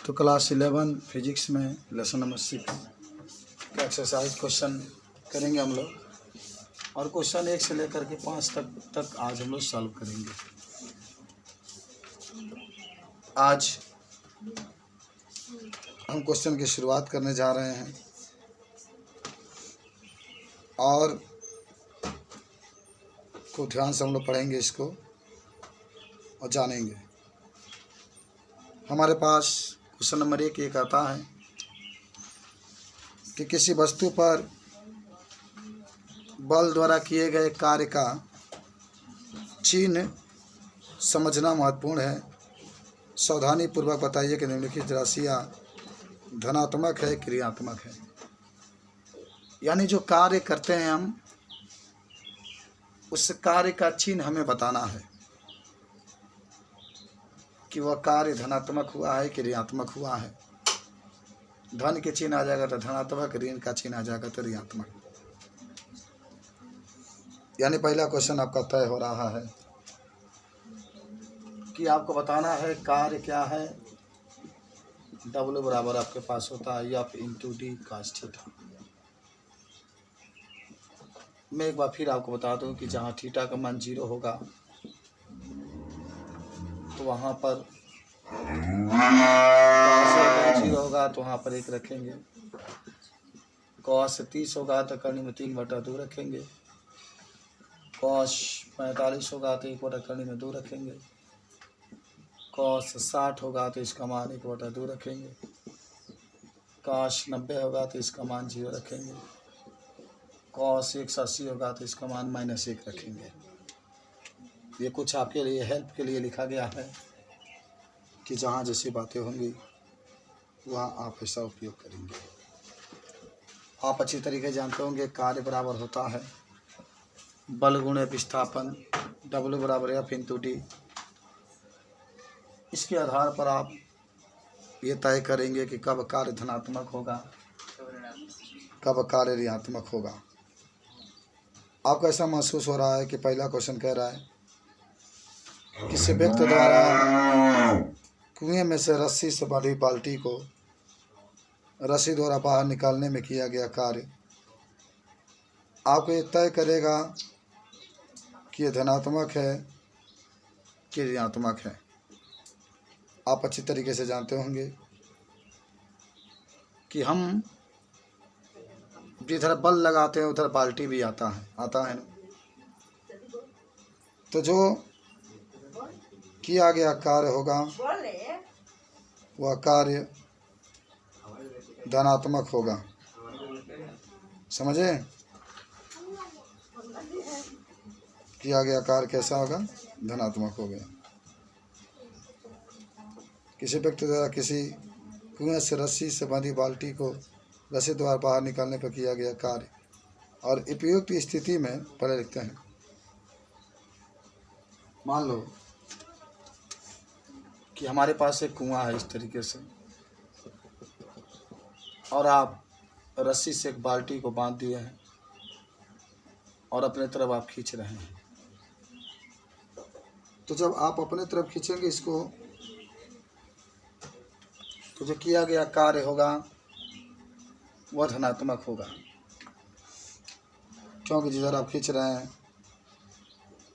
तो class 11 physics में lesson number 6 का एक्सरसाइज क्वेश्चन करेंगे हम लोग, और क्वेश्चन 1 से लेकर के 5 तक आज हम लोग सॉल्व करेंगे। आज हम क्वेश्चन की शुरुआत करने जा रहे हैं और खूब ध्यान से हम लोग पढ़ेंगे इसको और जानेंगे। हमारे पास क्वेश्चन नंबर 1 ये कहता है कि किसी वस्तु पर बल द्वारा किए गए कार्य का चिन्ह समझना महत्वपूर्ण है। सावधानी पूर्वक बताइए कि निम्नलिखित राशियाँ धनात्मक है कि ऋणात्मक है। यानी जो कार्य करते हैं हम, उस कार्य का चिन्ह हमें बताना है कि वह कार्य धनात्मक हुआ है कि ऋणात्मक हुआ है। धन के चिन्ह आ जाएगा तो धनात्मक, ऋण का चिन्ह आ जाएगा तो ऋणात्मक। यानी पहला क्वेश्चन आपका तय हो रहा है कि आपको बताना है कार्य क्या है। W बराबर आपके पास होता है F × D cos थीटा। मैं एक बार फिर आपको बता दूं कि जहाँ थीटा का मान 0 होगा तो वहाँ पर 0 होगा तो वहाँ पर 1 रखेंगे। cos 30 होगा तो कर्ण में 3/2 रखेंगे। cos 45 होगा तो 1/कर्ण में 2 रखेंगे। cos 60 होगा तो इसका मान 1/2 रखेंगे। cos 90 होगा तो इसका मान 0 रखेंगे। cos 180 होगा तो इसका मान -1 रखेंगे। ये कुछ आपके लिए हेल्प के लिए लिखा गया है कि जहाँ जैसी बातें होंगी वहाँ आप ऐसा उपयोग करेंगे। आप अच्छी तरीके जानते होंगे कार्य बराबर होता है बल गुणे विस्थापन, W बराबर F × D। इसके आधार पर आप ये तय करेंगे कि कब कार्य धनात्मक होगा, कब कार्य ऋणात्मक होगा। आपको ऐसा महसूस हो रहा है कि पहला क्वेश्चन कह रहा है किसी व्यक्ति द्वारा कुएं में से रस्सी से बंधी बाल्टी को रस्सी द्वारा बाहर निकालने में किया गया कार्य आपको ये तय करेगा कि ये धनात्मक है कि ऋणात्मक है। आप अच्छी तरीके से जानते होंगे कि हम जिधर बल लगाते हैं उधर बाल्टी भी आता है ना। तो जो किया गया कार्य होगा वह कार्य धनात्मक होगा। समझे? किया गया कार्य कैसा होगा? धनात्मक हो गया। किसी व्यक्ति द्वारा किसी कुएं से रस्सी से बंधी बाल्टी को रस्सी द्वारा बाहर निकालने पर किया गया कार्य। और उपयुक्त स्थिति में पहले लिखते हैं, मान लो कि हमारे पास एक कुआं है इस तरीके से, और आप रस्सी से एक बाल्टी को बांध दिए हैं और अपने तरफ आप खींच रहे हैं। तो जब आप अपने तरफ खींचेंगे इसको तो जो किया गया कार्य होगा वह धनात्मक होगा, क्योंकि जिधर आप खींच रहे हैं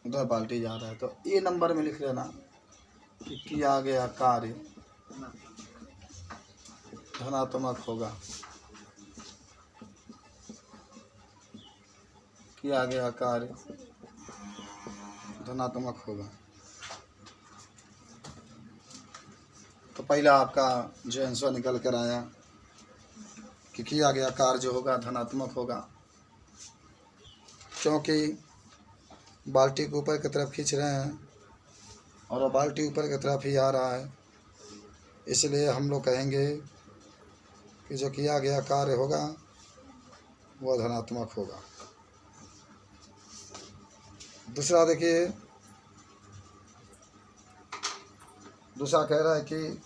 उधर बाल्टी जा रहा है। तो ए नंबर में लिख लेना कि किया गया कार्य धनात्मक होगा। किया गया कार्य धनात्मक होगा। तो पहला आपका जो आंसर निकल कर आया कि किया गया कार्य जो होगा धनात्मक होगा, क्योंकि बाल्टी को ऊपर की तरफ खींच रहे हैं और बाल्टी ऊपर की तरफ ही आ रहा है। इसलिए हम लोग कहेंगे कि जो किया गया कार्य होगा वह धनात्मक होगा। दूसरा देखिए, दूसरा कह रहा है कि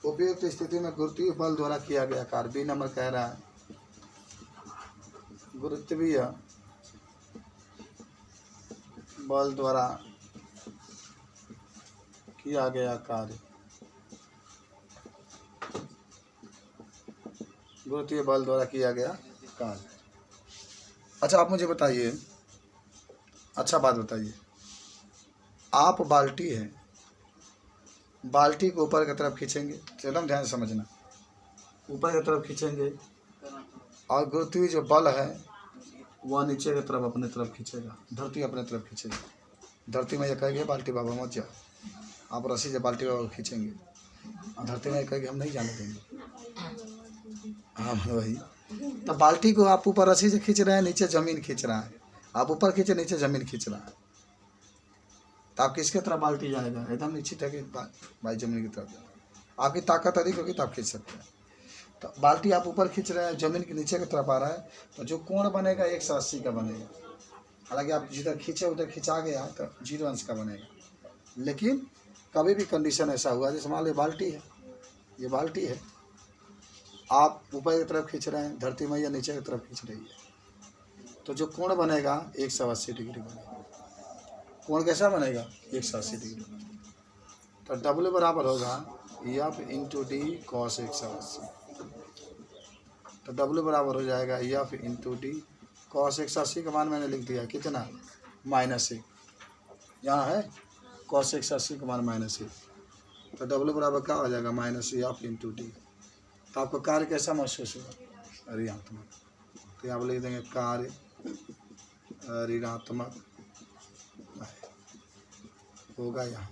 उपयुक्त स्थिति में गुरुत्वीय बल द्वारा किया गया कार्य। बी नंबर कह रहा है गुरुत्वीय बल द्वारा किया गया कार्य गुरुत्वीय बल द्वारा किया गया कार्य। अच्छा आप मुझे बताइए, अच्छा बात बताइए, आप बाल्टी है, बाल्टी को ऊपर की तरफ खींचेंगे, एकदम ध्यान से समझना, ऊपर की तरफ खींचेंगे और गुरुत्वीय जो बल है वह नीचे की तरफ अपने तरफ खींचेगा, धरती अपने तरफ खींचेगी। धरती में ये कहेगी बाल्टी बाबा मत जाओ, आप रस्सी से बाल्टी बाबा को खींचेंगे और धरती में ये कहेगी हम नहीं जाने देंगे। हाँ वही तो, बाल्टी को आप ऊपर रस्सी से खींच रहे हैं, नीचे ज़मीन खींच रहा है, आप ऊपर खींचे नीचे ज़मीन खींच रहा है, तो आप किसके तरफ बाल्टी जाएगा? एकदम निश्चित है कि भाई ज़मीन की तरफ जाएगा। आपकी ताकत अधिक होगी तो आप खींच सकते हैं। तो बाल्टी आप ऊपर खींच रहे हैं, ज़मीन के नीचे की तरफ आ रहा है, तो जो कोण बनेगा 180 का बनेगा। हालांकि आप जिधर खींचे उधर खिंचा गया तो 0 अंश का बनेगा, लेकिन कभी भी कंडीशन ऐसा हुआ, जैसे मान लो बाल्टी है, ये बाल्टी है, आप ऊपर की तरफ खींच रहे हैं, धरती मैया नीचे की तरफ खींच रही है, तो जो कोण बनेगा 180 डिग्री बनेगा। कोण कैसा बनेगा? 180 डिग्री। तो W बराबर होगा F इंटू डी कॉस 180। तो W बराबर हो जाएगा F इंटू डी कॉस 180 का मान मैंने लिख दिया कितना? -1। यहाँ है कॉस 180 का मान -1, तो W बराबर क्या हो जाएगा? -F into D. तो आपको कार्य कैसा महसूस होगा? ऋणात्मक। तो यहाँ पर लिख देंगे कार्य ऋणात्मक होगा यहाँ।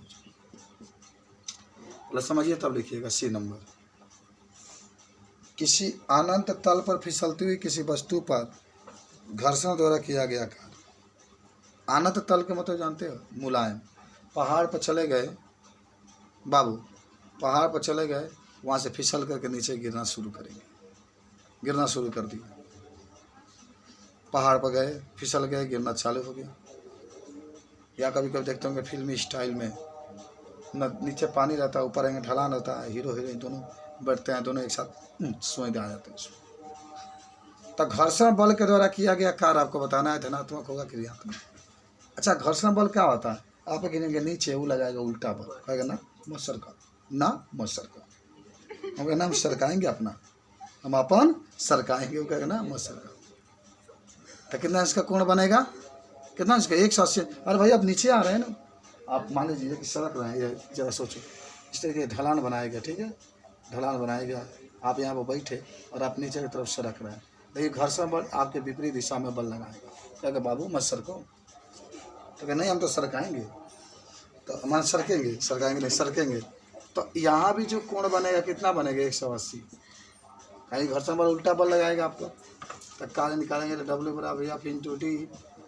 प्लस समझिए तब लिखिएगा। C नंबर, किसी अनंत तल पर फिसलती हुई किसी वस्तु पर घर्षण द्वारा किया गया कार्य। अनंत तल के मतलब जानते हो? मुलायम। पहाड़ पर चले गए बाबू, पहाड़ पर चले गए, वहाँ से फिसल करके नीचे गिरना शुरू करेंगे, गिरना शुरू कर दिया। पहाड़ पर गए, फिसल गए, गिरना चालू हो गया। या कभी कभी देखते होंगे फिल्मी स्टाइल में, न नीचे पानी रहता है, ऊपर ढलान रहता है, हीरो हीरोइन दोनों बैठते हैं, दोनों एक साथ सोए आ जाते हैं। तो घर्षण बल के द्वारा किया गया कार्य आपको बताना है, धनात्मक होगा कि ऋणात्मक। अच्छा घर्षण बल क्या होता है? आप गिनेंगे नीचे, वो लगाएगा उल्टा बल, कहेगा ना मत सरका, ना मत सरका, हम कहना हम सरकाएंगे अपना, हम अपन सरकाएंगे, वो कहेगा ना मत सरका। तो कितना इसका कोण बनेगा? कितना इसका? 180। अरे भाई आप नीचे आ रहे हैं ना, आप मान लीजिए कि सड़क रहे हैं, जरा सोचो, इस तरीके ढलान बनाएगा, ठीक है, ढलान बनाएगा, आप यहाँ पर बैठे और आप नीचे की तरफ सड़क रहे हैं, लेकिन घर्षण बल आपके विपरीत दिशा में बल लगाएगा, कहेगा बाबू मत सरको, तो कहें नहीं हम तो सरकाएंगे, तो हमारे सरकेंगे, सरकाएंगे नहीं, सरकेंगे। तो यहाँ भी जो कोण बनेगा कितना बनेगा? 180। कहीं घर्षण बल उल्टा बल लगाएगा आपको, तो कार्य निकालेंगे तो W बराबर F इंटू डी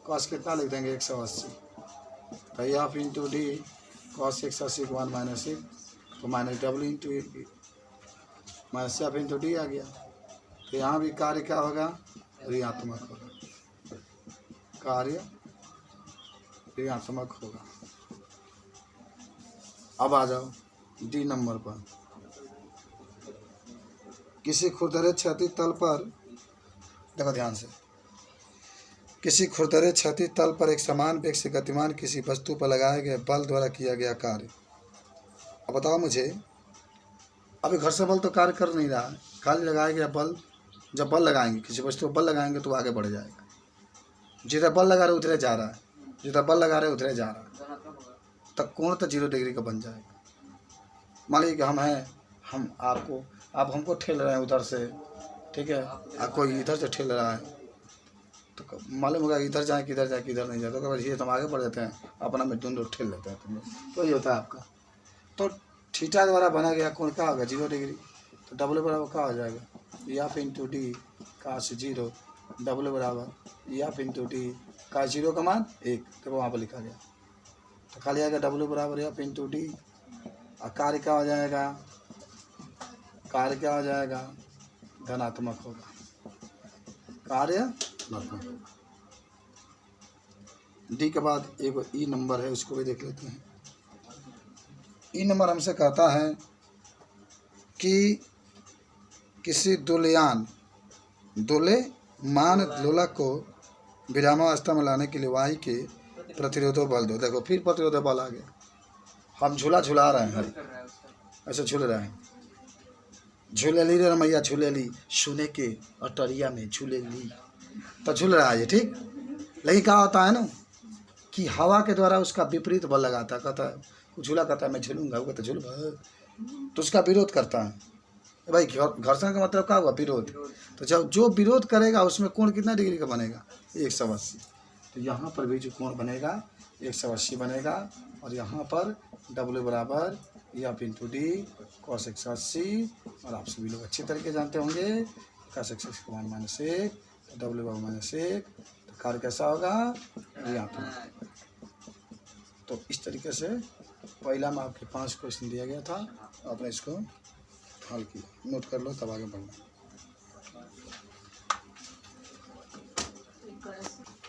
कॉस कितना लिख देंगे? 180। तो F इंटू डी कॉस 180 के मान -1, तो -W into -F into D आ गया। तो यहाँ भी कार्य क्या होगा? ऋणात्मक होगा, कार्य ऋणात्मक होगा। अब आ जाओ D नंबर पर, किसी खुरदरे क्षैतिज तल पर, देखो ध्यान से, किसी खुरदरे क्षैतिज तल पर एक समान वेग से गतिमान किसी वस्तु पर लगाए गए बल द्वारा किया गया कार्य। अब बताओ मुझे, अभी घर्षण बल तो कार्य कर नहीं रहा है, खाली लगाया गया बल। जब बल लगाएंगे, किसी वस्तु पर बल लगाएंगे तो आगे बढ़ जाएगा, जिधर बल लगा रहे उधरे जा रहा है, जिधर बल लगा रहे उधरे जा रहा है, तब कोण तो 0 डिग्री का बन जाएगा। मान लीजिए कि हम हैं, हम आपको, आप हमको ठेल रहे हैं उधर से, ठीक है, आप कोई इधर से ठेल रहा है, तो मालूम होगा इधर जाए किधर जाए, किधर नहीं जाए, तो ये हम आगे बढ़ जाते हैं, अपना में दोनों ठेल लेते हैं, तो ये होता है आपका। तो थीटा द्वारा बना गया कोण क्या होगा? 0 डिग्री। तो W बराबर क्या हो जाएगा? F into D cos 0, W बराबर F इंटू डी cos 0 का मान 1, देखो वहाँ पर लिखा गया, तो खाली आएगा W बराबर F इंटू डी, और कार्य क्या हो जाएगा? कार्य क्या हो जाएगा? धनात्मक होगा, कार्य धनात्मक होगा। डी के बाद एक ई नंबर है, उसको भी देख लेते हैं। ई नंबर हमसे कहता है कि किसी दुल्यमान दोलक को विरामावस्था में लाने के लिए वायु के प्रतिरोधो बल दो। देखो फिर प्रतिरोधो बल आ गया, हम झूला झुला रहे हैं, ऐसे झूल रहे हैं, झूलेली रे रमैया झूलेली, सुने के अटरिया में झूलेली। तो झूल रहा है ये, ठीक। लेकिन क्या होता है ना कि हवा के द्वारा उसका विपरीत बल लगाता है, कहता है झूला, कहता है मैं झूलूंगा, वो कहता है झूल, तो उसका विरोध करता है। भाई घर्षण का मतलब क्या हुआ? विरोध। तो जब जो विरोध करेगा उसमें कोण कितना डिग्री का बनेगा? 180। तो यहाँ पर भी जो कोण बनेगा 180 बनेगा, और यहाँ पर W बराबर F इंटू डी cos 180। और आप सभी लोग अच्छे तरीके जानते होंगे cos 180 का मान -1, W बराबर -1, तो कार्य कैसा होगा? यहाँ पर। तो इस तरीके से पहला में आपके 5 क्वेश्चन दिया गया था, आपने इसको हल किया, नोट कर लो तब आगे बढ़ना।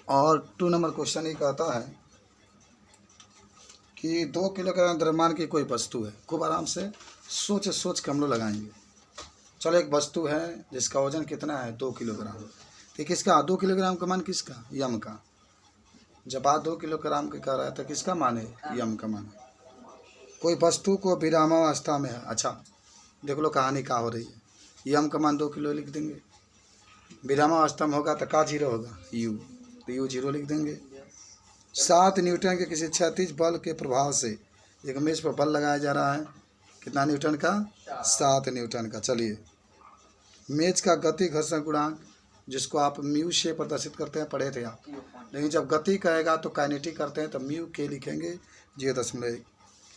और 2 नंबर क्वेश्चन ये कहता है कि 2 किलोग्राम द्रव्यमान की कोई वस्तु है। खूब आराम से सोच के हम लोग लगाएंगे। चलो, एक वस्तु है जिसका वजन कितना है? 2 किलोग्राम। तो किसका 2 किलोग्राम का मान? किसका? यम का। जब आप 2 किलोग्राम के कह रहा है तो किसका मान है? यम का मान है। कोई वस्तु को विरामावस्था में है। अच्छा, देख लो कहानी क्या हो रही है। यम का मान 2 किलो लिख देंगे, विरामावस्था में होगा तो का 0 होगा? यू, तो यू 0 लिख देंगे। 7 न्यूटन के किसी क्षैतिज बल के प्रभाव से एक मेज पर बल लगाया जा रहा है। कितना न्यूटन का? 7 न्यूटन का। चलिए, मेज का गति घर्षण गुणांक, जिसको आप म्यू से प्रदर्शित करते हैं, पढ़े थे आप। लेकिन जब गति कहेगा तो काइनेटिक करते हैं, तो म्यू के लिखेंगे 0.1।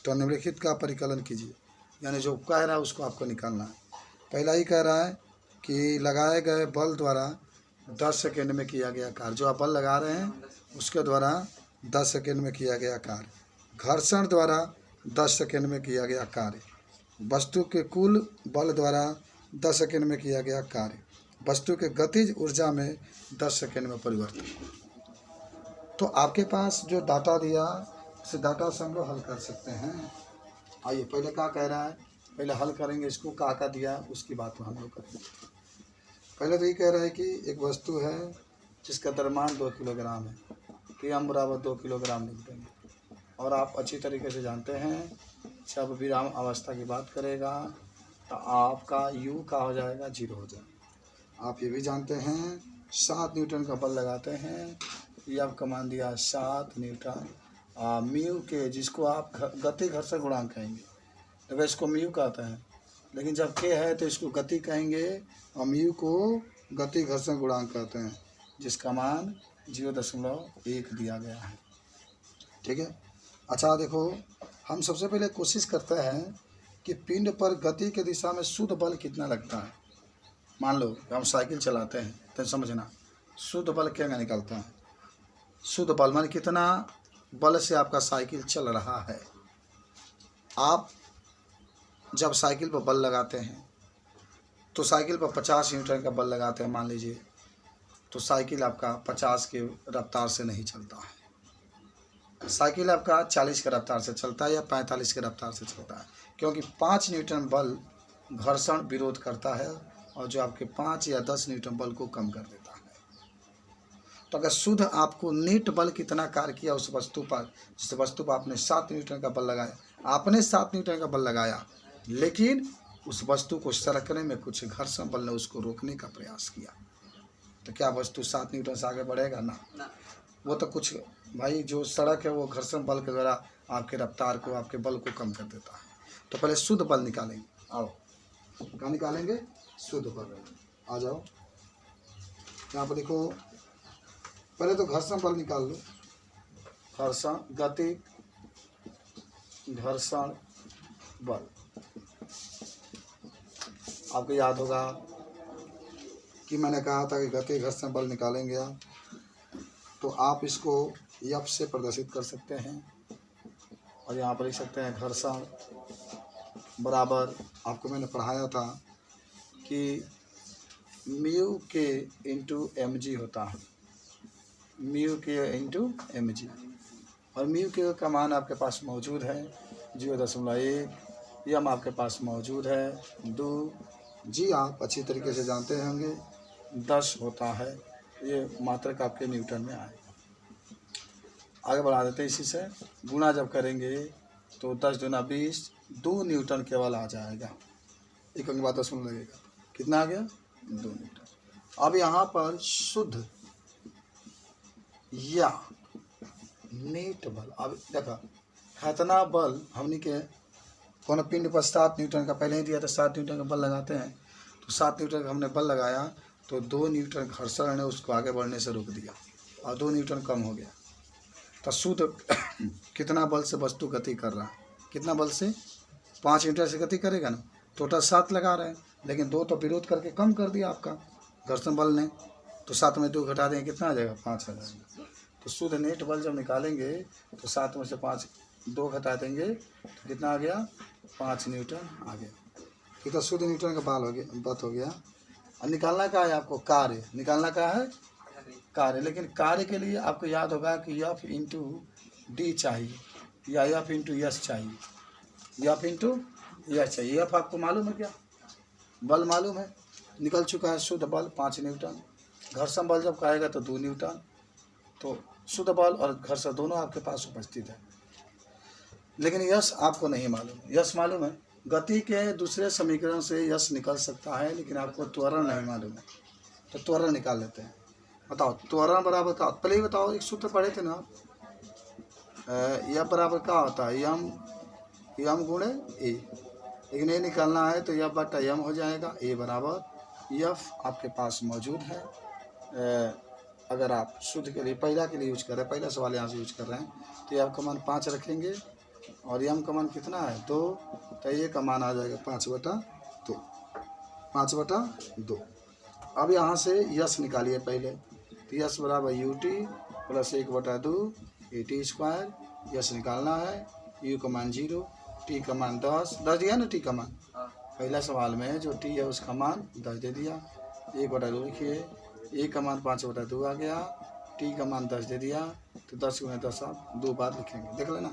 तो निम्नलिखित का परिकलन कीजिए, यानी जो कह रहा है उसको आपको निकालना है। पहला ही कह रहा है कि लगाए गए बल द्वारा 10 सेकेंड में किया गया कार्य। जो आप बल लगा रहे हैं उसके द्वारा 10 सेकेंड में किया गया कार्य। घर्षण द्वारा 10 सेकेंड में किया गया कार्य। वस्तु के कुल बल द्वारा 10 सेकेंड में किया गया कार्य। वस्तु के गतिज ऊर्जा में 10 सेकेंड में परिवर्तन। तो आपके पास जो डाटा दिया, उस डाटा से हम लोग हल कर सकते हैं। आइए, पहले क्या कह रहा है, पहले हल करेंगे इसको। का दिया उसकी बात हम लोग करेंगे। पहले तो ये कह रहा है कि एक वस्तु है जिसका द्रव्यमान 2 किलोग्राम है, कि हम बराबर 2 किलोग्राम लिख देंगे। और आप अच्छी तरीके से जानते हैं, जब विराम अवस्था की बात करेगा तो आपका यू का हो जाएगा 0 हो जाएगा। आप ये भी जानते हैं 7 न्यूटन का बल लगाते हैं, ये आपका मान दिया 7 न्यूटन। म्यू के, जिसको आप गति घर्षण गुणांक कहेंगे, तो इसको म्यू कहते हैं। लेकिन जब के है तो इसको गति कहेंगे, और म्यू को गति घर्षण गुणांक कहते हैं, जिसका मान 0.1 दिया गया है। ठीक है। अच्छा देखो, हम सबसे पहले कोशिश करते हैं कि पिंड पर गति के दिशा में शुद्ध बल कितना लगता है। मान लो हम साइकिल चलाते हैं, तो समझना शुद्ध बल क्या निकलता है। शुद्ध बल मान कितना बल से आपका साइकिल चल रहा है। आप जब साइकिल पर बल लगाते हैं तो साइकिल पर 50 न्यूटन का बल लगाते हैं मान लीजिए, तो साइकिल आपका 50 के रफ्तार से नहीं चलता है। साइकिल आपका 40 के रफ्तार से चलता है या 45 के रफ्तार से चलता है, क्योंकि 5 न्यूटन बल घर्षण विरोध करता है, और जो आपके 5 या 10 न्यूटन बल को कम कर देता है। तो अगर शुद्ध आपको नेट बल कितना कार्य किया उस वस्तु पर, जिस वस्तु पर आपने 7 न्यूटन का बल लगाया, आपने 7 न्यूटन का बल लगाया, लेकिन उस वस्तु को सरकने में कुछ घर्षण बल ने उसको रोकने का प्रयास किया, तो क्या वस्तु 7 न्यूटन से आगे बढ़ेगा? ना। वो तो कुछ, भाई जो सड़क है वो घर्षण बल के द्वारा आपके रफ्तार को, आपके बल को कम कर देता है। तो पहले शुद्ध बल निकालेंगे। आओ, क्या निकालेंगे? शुद्ध बल। आ जाओ, यहाँ पर देखो, पहले तो घर्षण बल निकाल लो। घर्षण, गति, घर्षण बल। आपको याद होगा कि मैंने कहा था कि गति घर्षण बल निकालेंगे आप, तो आप इसको एफ से प्रदर्शित कर सकते हैं, और यहाँ पर लिख सकते हैं घर्षण बराबर, आपको मैंने पढ़ाया था कि म्यू के इंटू एम जी होता है, म्यू के इंटू एम जी। और म्यू के का मान आपके पास मौजूद है 0.1, यम आपके पास मौजूद है 2, जी आप अच्छी तरीके से जानते होंगे 10 होता है। ये मात्रक आपके न्यूटन में आएगा। आगे बढ़ा देते हैं, इसी से गुणा जब करेंगे तो 10 दूना 20, 2 न्यूटन केवल आ जाएगा। 1 अंक बाद 10 मिनट लगेगा। कितना आ गया? 2 न्यूटन। अब यहाँ पर शुद्ध या नेट बल, अब देखा कितना बल हमने के कौन पिंड पर 7 न्यूटन का पहले ही दिया था, 7 न्यूटन का बल लगाते हैं, तो 7 न्यूटन का हमने बल लगाया तो 2 न्यूटन घर्षण ने उसको आगे बढ़ने से रोक दिया और 2 न्यूटन कम हो गया। तो शुद्ध कितना बल से वस्तु गति कर रहा है? कितना बल से? 5 न्यूटन से गति करेगा ना, टोटल 7 लगा रहे हैं, लेकिन 2 तो विरोध करके कम कर दिया आपका घर्षण बल ने, तो 7 में 2 घटा देंगे, कितना आ जाएगा? 5 आ जाएगा। तो शुद्ध नेट बल जब निकालेंगे तो 7 में से 5 2 घटा देंगे तो कितना आ गया? 5 न्यूटन आ गया। ये तो शुद्ध न्यूटन का बाल हो गया, बात हो गया। और निकालना क्या है आपको? कार्य निकालना क्या है? कार्य। लेकिन कार्य के लिए आपको याद होगा कि F इंटू डी चाहिए या F इंटू यस चाहिए, F इंटू यस चाहिए। F आपको मालूम है क्या? बल मालूम है, निकल चुका है शुद्ध बल 5 न्यूटन। घर्षण बल जब कहेगा तो 2 न्यूटन। तो शुद्ध बल और घर्षण दोनों आपके पास उपस्थित है, लेकिन यश आपको नहीं मालूम। यश मालूम है, गति के दूसरे समीकरण से यश निकल सकता है, लेकिन आपको त्वरण नहीं मालूम है, तो त्वरण निकाल लेते हैं। बताओ त्वरण बराबर का, पहले ही बताओ, एक सूत्र पढ़े थे ना आप, यह बराबर क्या होता है? यम गुणे ए, लेकिन ए निकालना है तो यफ बटा यम हो जाएगा। ए बराबर यफ आपके पास मौजूद है। अगर आप शुद्ध के लिए पहला के लिए यूज कर रहे हैं, पहला सवाल यहाँ से यूज कर रहे हैं, तो यफ का मान 5 रखेंगे और यम का मान कितना है? 2, तो ये का मान आ जाएगा 5/2, 5/2। अब यहाँ से यश निकालिए पहले, तो यश बराबर यू टी प्लस 1/2 AT²। यश निकालना है, यू का मान 0, टी का मान 10 दिया ना, टी का मान पहला सवाल में जो टी है उसका मान 10 दे दिया। 1/2 लिखिए, ए का मान 5/2 आ गया, टी का मान 10 दे दिया, तो 10 × 10 आप 2 बार लिखेंगे, देख लेना।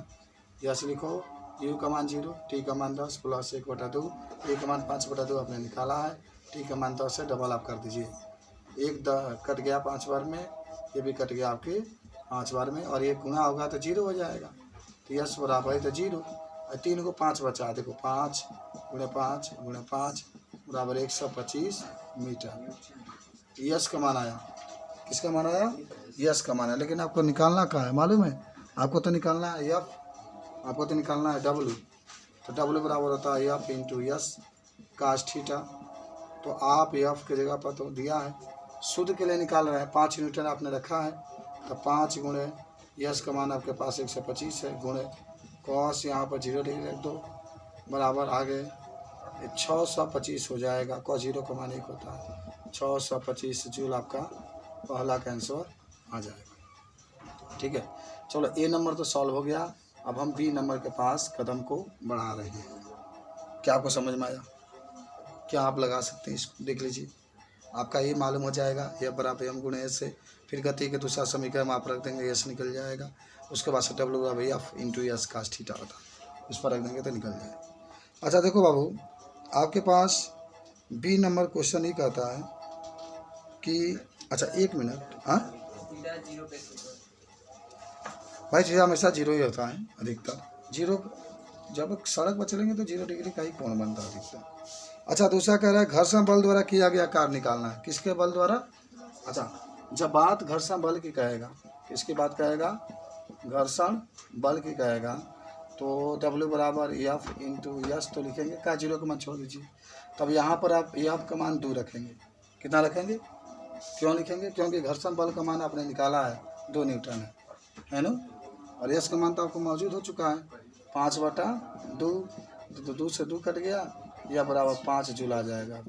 यश लिखो, यू का मान 0, टी का मान 10 प्लस 1/2, ए का मान 5/2 आपने निकाला है, टी का मान 10 है, डबल आप कर दीजिए। 1 कट गया 5 बार में, ये भी कट गया आपके 5 बार में, और 1 गुणा होगा तो 0 हो जाएगा। तो यश बराबर है तो 0, और 3 को 5 बचा, देखो 5 × 5 × 5 बराबर 125 मीटर। यश का मान आया, किसका मान आया? यश का मान है। लेकिन आपको निकालना कहाँ है मालूम है? आपको तो निकालना है एफ, आपको तो निकालना है डब्ल्यू। तो डब्ल्यू बराबर होता है एफ इंटू यश कास थीटा। तो आप एफ की जगह पर तो दिया है, शुद्ध के लिए निकाल रहे हैं, 5 न्यूटन आपने रखा है, तो 5 गुणे यश का मान आपके पास 125 है, गुणे कॉस यहाँ पर 0 डिग्री रख दो, बराबर आगे 625 हो जाएगा। कॉस 0 का मान 1 होता है, 625 जूल आपका पहला का आंसर आ जाएगा। ठीक है, चलो ए नंबर तो सॉल्व हो गया। अब हम बी नंबर के पास कदम को बढ़ा रहे हैं। क्या आपको समझ में आया? क्या आप लगा सकते हैं इसको? देख लीजिए, आपका ये मालूम हो जाएगा, यह बराबर एम गुणे एस से, फिर गति के दूसरा समीकरण आप रख देंगे, एस निकल जाएगा। उसके बाद से डब्ल्यू बराबर F into S cos theta होता है, उस पर रख देंगे तो निकल जाएगा। अच्छा देखो बाबू, आपके पास बी नंबर क्वेश्चन ही कहता है कि, अच्छा 1 मिनट, हाँ भाई, थीटा हमेशा 0 ही होता है अधिकतर। 0 जब सड़क पर चलेंगे तो 0 डिग्री का ही कोण बनता है अधिकतर। अच्छा दूसरा कह रहा है घर्षण बल द्वारा किया गया कार्य निकालना है। किसके बल द्वारा? अच्छा जब बात घर्षण बल की कहेगा, किसकी बात कहेगा? घर्षण बल की कहेगा, तो डब्ल्यू बराबर एफ इंटू यस तो लिखेंगे, का 0 का मान छोड़ दीजिए। तब यहाँ पर आप एफ का मान 2 रखेंगे। कितना रखेंगे? क्यों लिखेंगे? क्योंकि घर्षण बल का मान आपने निकाला है 2 न्यूटन है ना, और यश का मान तो आपको मौजूद हो चुका है 5/2, तो 2 से 2 कट गया, या बराबर 5 जूल आ जाएगा।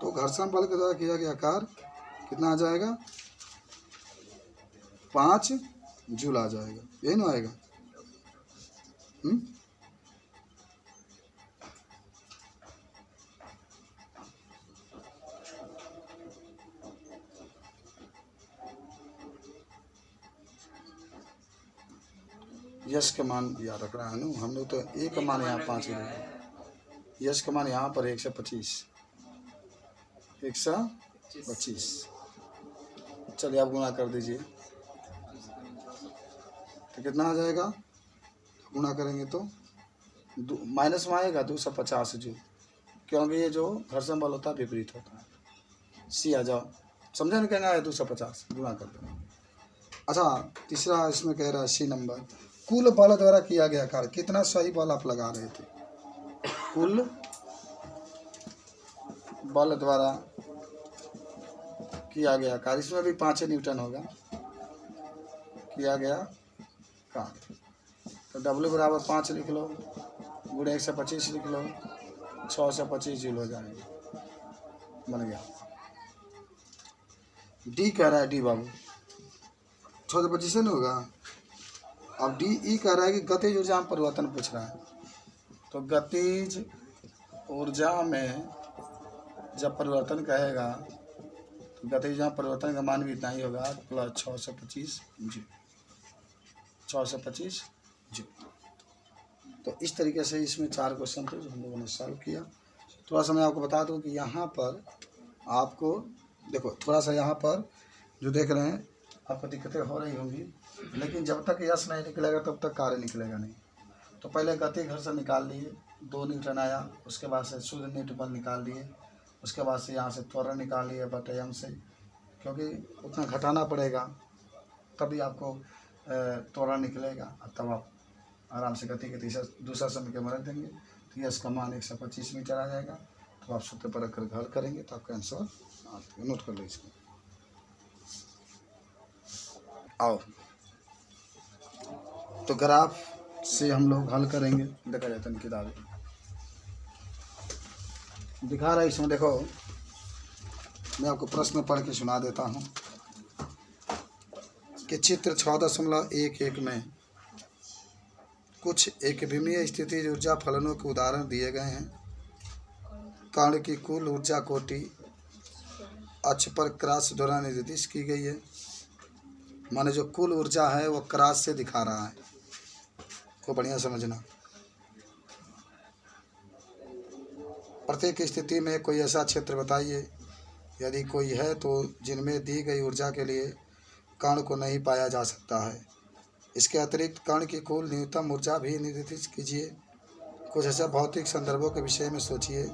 तो घर्षण बल के द्वारा किया गया कार्य कितना आ जाएगा? 5 जूल आ जाएगा, यही ना आएगा? यश का मान याद रख रहा है ना हम लोग, तो ए का मान यहाँ 5 है, यश का मान यहाँ पर 125। चलिए आप गुणा कर दीजिए, तो कितना आ जाएगा? गुणा करेंगे तो माइनस में आएगा 250 जूल, क्योंकि ये जो घर्षण बल होता है विपरीत होता है। सी आ जाओ, समझे ना, कहना है 250 गुणा कर दो। अच्छा, तीसरा इसमें कह रहा है सी नंबर, कुल बल द्वारा किया गया कार्य। कितना सही बल आप लगा रहे थे? कुल बल द्वारा किया गया कार्य, इसमें भी 5 न्यूटन होगा किया गया कार्य। तो W बराबर 5 लिख लो, गुणे 125 लिख लो, 625 जूल हो जाएंगे, बन गया। डी कह रहा है, डी बाबू 625 से नहीं होगा। अब डी ई कह रहा है कि गतिज ऊर्जा में परिवर्तन पूछ रहा है। तो गतिज ऊर्जा में जब परिवर्तन कहेगा तो गतिज ऊर्जा में परिवर्तन का मान भी इतना ही होगा, प्लस 625 जूल, 625 जूल। तो इस तरीके से इसमें 4 क्वेश्चन थे जो हम लोगों ने सॉल्व किया। थोड़ा सा मैं आपको बता दूं कि यहाँ पर आपको देखो, थोड़ा सा यहाँ पर जो देख रहे हैं आपको दिक्कतें हो रही होंगी, लेकिन जब तक यश नहीं निकलेगा तब तक कार्य निकलेगा नहीं। तो पहले गति घर्षण निकाल लिए, 2 न्यूटन आया, उसके बाद से शुद्ध नेट बल निकाल लिए, उसके बाद से यहाँ से त्वरण निकाल लिए बटे m से, क्योंकि उतना घटाना पड़ेगा तभी आपको त्वरण निकलेगा, तब आप आराम से गति के दूसरा समीकरण रख देंगे। तो यश का मान 125 मीटर आ जाएगा। तो आप सूत्र पर रखकर हल करेंगे तो आपका आंसर नोट कर लो इसको। आओ, तो ग्राफ से हम लोग हल करेंगे। देखा जाता है किताब दिखा रहा है, इसमें देखो मैं आपको प्रश्न पढ़ के सुना देता हूँ कि चित्र 6.11 में कुछ एक विमीय स्थिति ऊर्जा फलनों के उदाहरण दिए गए हैं। कण की कुल ऊर्जा कोटि अक्ष पर क्रॉस द्वारा निर्दिष्ट की गई है। माने जो कुल ऊर्जा है वो क्रॉस से दिखा रहा है, को बढ़िया समझना। प्रत्येक स्थिति में कोई ऐसा क्षेत्र बताइए, यदि कोई है तो जिनमें दी गई ऊर्जा के लिए कण को नहीं पाया जा सकता है। इसके अतिरिक्त कण की कुल न्यूनतम ऊर्जा भी निर्दिष्ट कीजिए। कुछ ऐसे भौतिक संदर्भों के विषय में सोचिए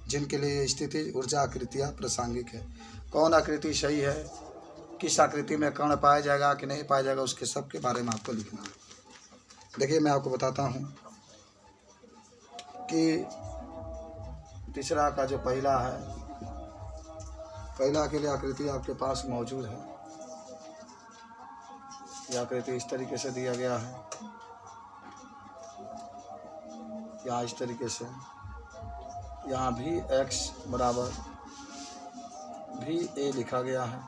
जिनके लिए स्थिति ऊर्जा आकृतियाँ प्रासंगिक है। कौन आकृति सही है, किस आकृति में कण पाया जाएगा कि नहीं पाया जाएगा, उसके सब के बारे में आपको लिखना है। देखिए मैं आपको बताता हूँ कि तीसरा का जो पहला है, पहला के लिए आकृति आपके पास मौजूद है। यह आकृति इस तरीके से दिया गया है, यहाँ इस तरीके से, यहाँ भी x बराबर भी a लिखा गया है,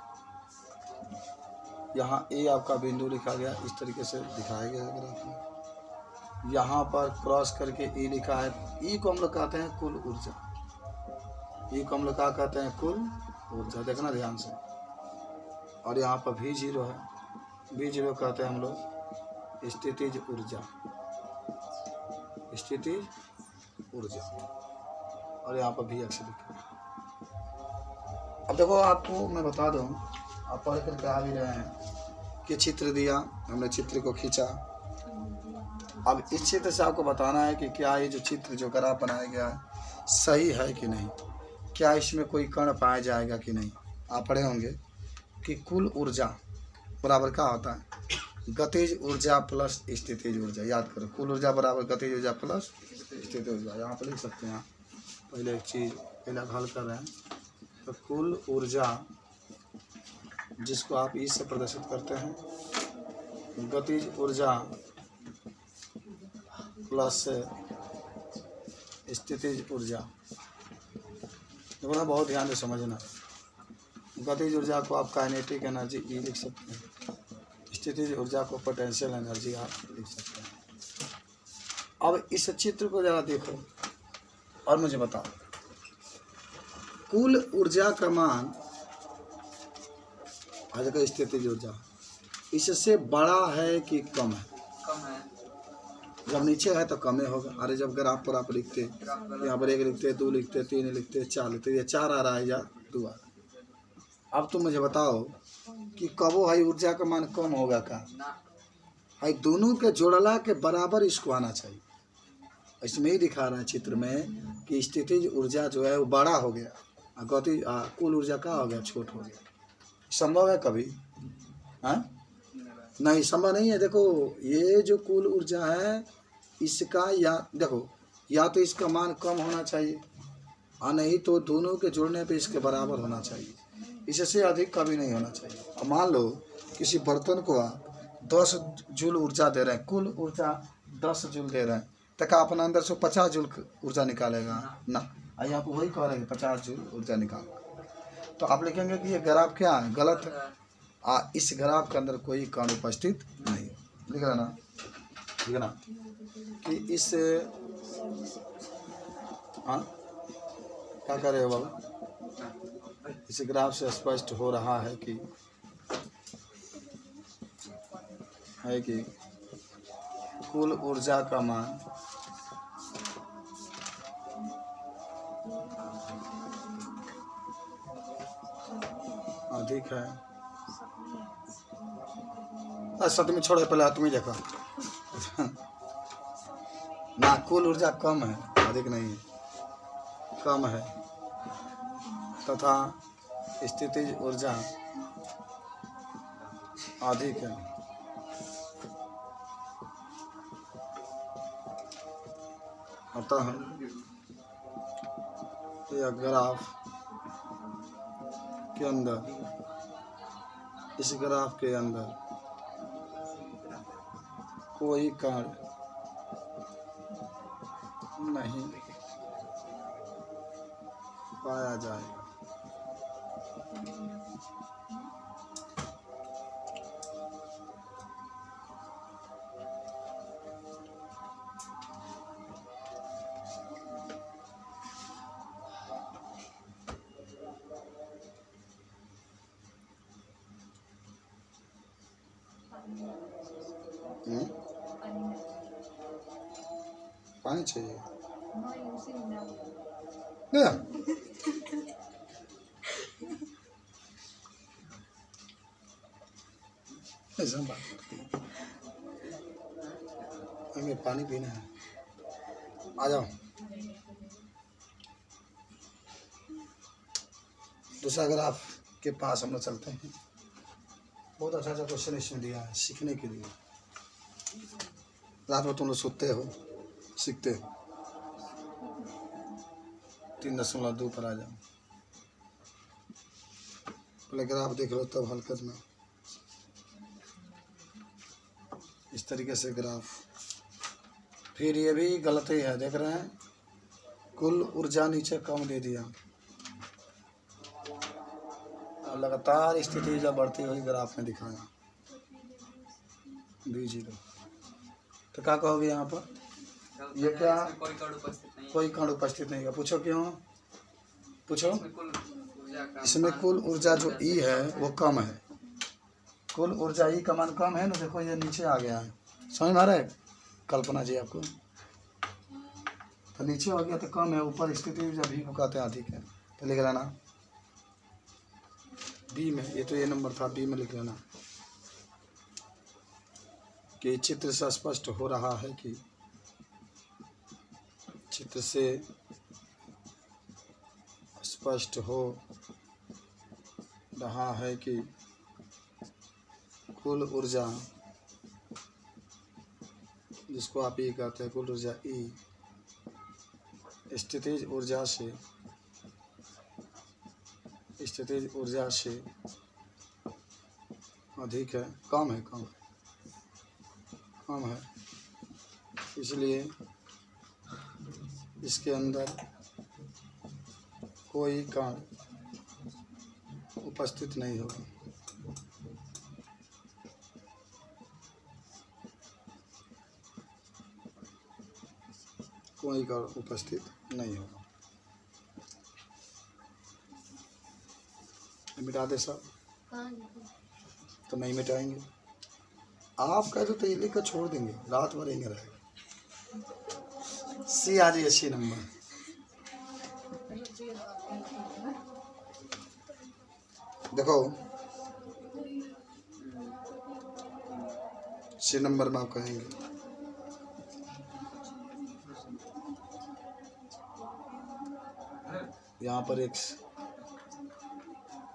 यहाँ a आपका बिंदु लिखा गया, इस तरीके से दिखाया गया है ग्राफ में। यहाँ पर क्रॉस करके e लिखा है। e को हम लोग कहते हैं कुल ऊर्जा, e को हम लोग क्या कहते हैं, कुल ऊर्जा, देखना ध्यान से। और यहाँ पर भी 0 है, भी 0 कहते हैं हम लोग स्थितिज ऊर्जा, स्थितिज ऊर्जा। और यहाँ पर भी x लिखा है। अब देखो आपको मैं बता दूँ, आप पढ़ कर आ भी रहे हैं कि चित्र दिया, हमने चित्र को खींचा। अब इस चित्र से आपको बताना है कि क्या ये जो चित्र जो ग्राफ बनाया गया है सही है कि नहीं, क्या इसमें कोई कण पाया जाएगा कि नहीं। आप पढ़े होंगे कि कुल ऊर्जा बराबर क्या होता है, गतिज ऊर्जा प्लस स्थितिज ऊर्जा। याद करो, कुल ऊर्जा बराबर गतिज ऊर्जा प्लस स्थितिज ऊर्जा। यहाँ पर लिख सकते हैं। पहले एक चीज़ पहले हल कर रहे हैं, तो कुल ऊर्जा जिसको आप इस से प्रदर्शित करते हैं, गतिज ऊर्जा प्लस स्थितिज ऊर्जा। देखो ना, बहुत ध्यान से समझना। गतिज ऊर्जा को आप काइनेटिक एनर्जी ई लिख सकते हैं, स्थितिज ऊर्जा को पोटेंशियल एनर्जी आप लिख सकते हैं। अब इस चित्र को ज़रा देखो और मुझे बताओ, कुल ऊर्जा का मान आज का स्थितिज ऊर्जा इससे बड़ा है कि कम है? कम है। जब नीचे है तो कम ही होगा। अरे जब ग्राफ पर आप लिखते, यहाँ पर 1 लिखते, 2 लिखते, 3 लिखते, 4 लिखते, ये 4 आ रहा है या 2 आ रहा है। अब तुम मुझे बताओ कि कबो है ऊर्जा का मान कम होगा का? है दोनों के जोड़ला के बराबर इसको आना चाहिए। इसमें ही दिखा रहा है चित्र में कि कि स्थितिज ऊर्जा जो है वो बड़ा हो गया, गति कुल ऊर्जा का हो गया छोट हो गया। संभव है कभी? हाँ, नहीं संभव नहीं है। देखो ये जो कुल ऊर्जा है इसका या देखो या तो इसका मान कम होना चाहिए और नहीं तो दोनों के जोड़ने पे इसके बराबर होना चाहिए, इससे अधिक कभी नहीं होना चाहिए। अब मान लो किसी बर्तन को आप 10 जूल ऊर्जा दे रहे हैं, कुल ऊर्जा 10 जूल दे रहे हैं, तो क्या अपने अंदर से 50 जूल ऊर्जा निकालेगा ना? यहाँ पर वही कह रहे हैं 50 जूल ऊर्जा निकालेगा। तो आप लिखेंगे कि ये ग्राफ क्या है, गलत है। इस ग्राफ के अंदर कोई कण उपस्थित नहीं। लिख रहा ना, ठीक है ना, कि इस क्या कर रहे हो बाबू? इस ग्राफ से स्पष्ट हो रहा है कि कुल ऊर्जा का मान अधिक है। सतमी छोड़ो, पहले तुम ही देखो ना, कुल ऊर्जा कम है, अधिक नहीं है, कम है, तथा स्थितिज ऊर्जा अधिक है। अतः यह ग्राफ के अंदर, इस ग्राफ के अंदर कोई कण नहीं पाया जाएगा। पानी चाहिए ना? ऐसा बात करती है, हमें पानी पीना है। आ जाओ, दूसरा ग्राफ के पास हम लोग चलते हैं। बहुत अच्छा अच्छा क्वेश्चन इसमें दिया है सीखने के लिए। रात में तुम लोग सोते हो, सीखते हो। 3.2 पर आ जाओ, पहले ग्राफ देख लो तब हल करना। इस तरीके से ग्राफ, फिर ये भी गलत ही है, देख रहे हैं, कुल ऊर्जा नीचे कम दे दिया और लगातार स्थिति जब बढ़ती हुई ग्राफ में दिखाया B0। तो क्या कहोगे यहाँ पर? ये क्या कोई कण उपस्थित नहीं है? पूछो क्यों? पूछो। इसमें कुल ऊर्जा जो E है वो कम है, कुल ऊर्जा E का मान कम है ना। देखो ये नीचे आ गया है, समझ में आ रहा है कल्पना जी आपको? तो नीचे आ गया तो कम है, ऊपर स्थिति ऊर्जा भी को कहते हैं अधिक है। तो लिख लेना बी में, ये तो ये नंबर था, बी में लिख लेना कि चित्र से स्पष्ट हो रहा है कि चित्र से स्पष्ट हो रहा है कि कुल ऊर्जा, जिसको आप ये कहते हैं कुल ऊर्जा E, स्थितिज ऊर्जा से अधिक है, कम है। इसलिए इसके अंदर कोई कण उपस्थित नहीं होगा। कोई कण उपस्थित नहीं होगा। मिटा दे सब, तो नहीं मिटाएंगे। आप कह दो तो ये लिख कर छोड़ देंगे, रात भर रहेंगे रहेगा। सी आ जाइए, सी नंबर। देखो सी नंबर में आप कहेंगे यहाँ पर एक